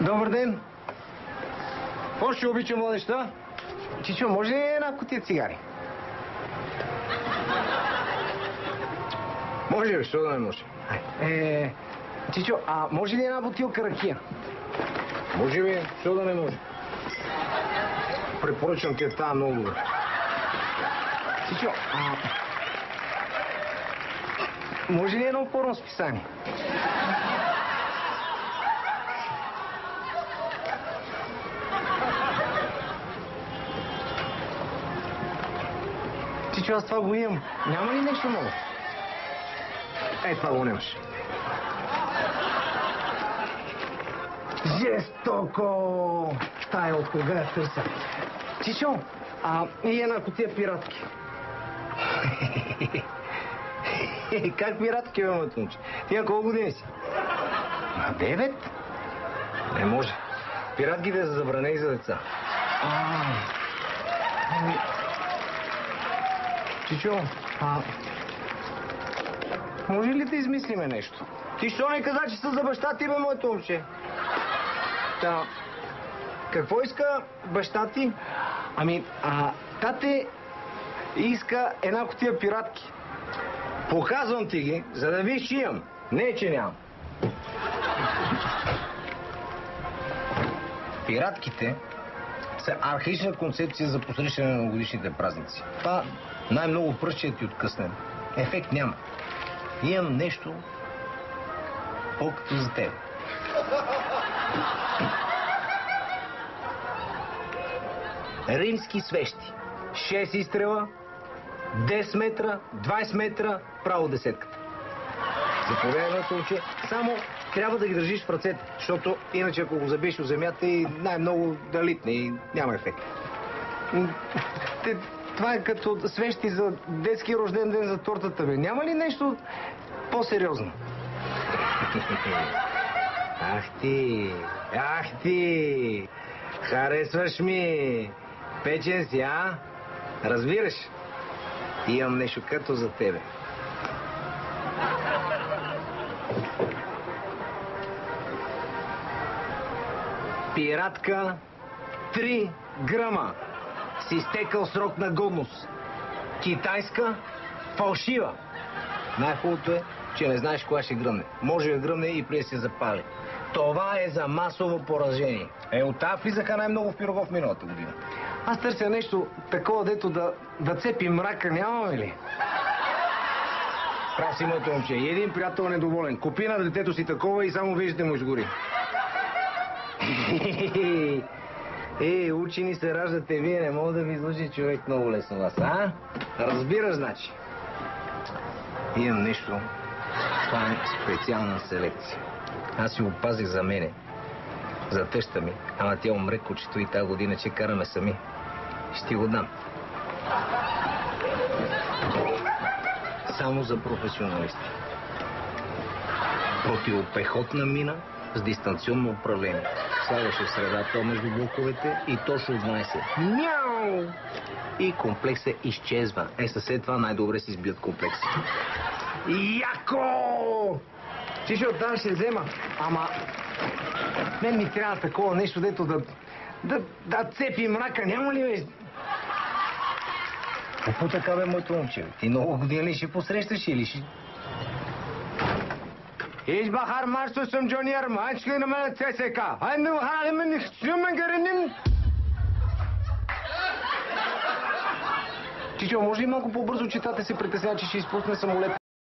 Добър ден! Още обичам младеща. Чичо, може ли една кутия цигари? Може, бе, що да не може? Чичо, а може ли една бутилка ракия? Може, бе, що да не може? Препоръчвам ти тази много добре. Чичо, може ли едно порно списание? Чичо, аз това го имам. Няма ли нещо ново? Това го нямаш. Жестоко! Тая от кога я търся. Чичо, и една кутия пиратки. Как пиратки, бе, моето момче? Ти на колко години си? На 9? Не може. Пиратките са забранени за деца. Чичо, може ли да измислиме нещо? Ти що не каза, че са за баща ти, бе, моето момче? Какво иска баща ти? Тате иска една кутия пиратки. Показвам ти ги, за да виж, че имам. Не, че нямам. Пиратките са архаична концепция за посрещане на новогодишните празници. Това най-много пръщият ти откъснем. Ефект няма. Имам нещо по-като за теб. Римски свещи. 6 изстрела, 10 метра, 20 метра, право десетката. Заповядайте, момче. Само трябва да ги държиш в ръцете, защото иначе ако го забиеш в земята и най-много да литне и няма ефект. Това е като свещи за детски рожден ден за тортата, бе. Няма ли нещо по-сериозно? Ах ти! Харесваш ми! Печен си, а? Разбираш? Имам нещо като за тебе. Пиратка 3 грама. С изтекал срок на годност. Китайска, фалшива. Най-хубавото е, че не знаеш кога ще гръмне. Може да гръмне и преди се запали. Това е за масово поражение. От тази влизаха най-много в Пирогов миналата година. Аз търся нещо такова, дето да цепи мрака. Нямаме ли? Прав си, моето момче. И един приятел недоволен. Купи на детето си такова и само виждате му изгори. Учени се раждате вие. Не мога да ви излъжи човек много лесно вас, а? Разбираш, значи. Имам нещо. Това е специална селекция. Аз си го пазих за мене. За тъща ми. Ама тя умре кучето и тази година, че караме сами. Ще го дам. Само за професионалисти. Противопехотна мина с дистанционно управление. Слагаше в средата между блоковете и точно знаеше. Мяу! И комплексът изчезва. Със това най-добре си сбият комплекси. Яко! Чичо, оттам ще взема. Ама мен ми трябва такова нещо, дето да цепи мрака. Няма ли, бе? Какво така, бе, моето момче? Ти много години ли ще посрещаш или ще... Hiç bakar Marsos'um Johnny Arma. Açlığına bana TSK. Aynı halimin istiyorum гаранин. Чичо, може ли малко по-бързо, че тата се притеснява, че ще изпусне самолет?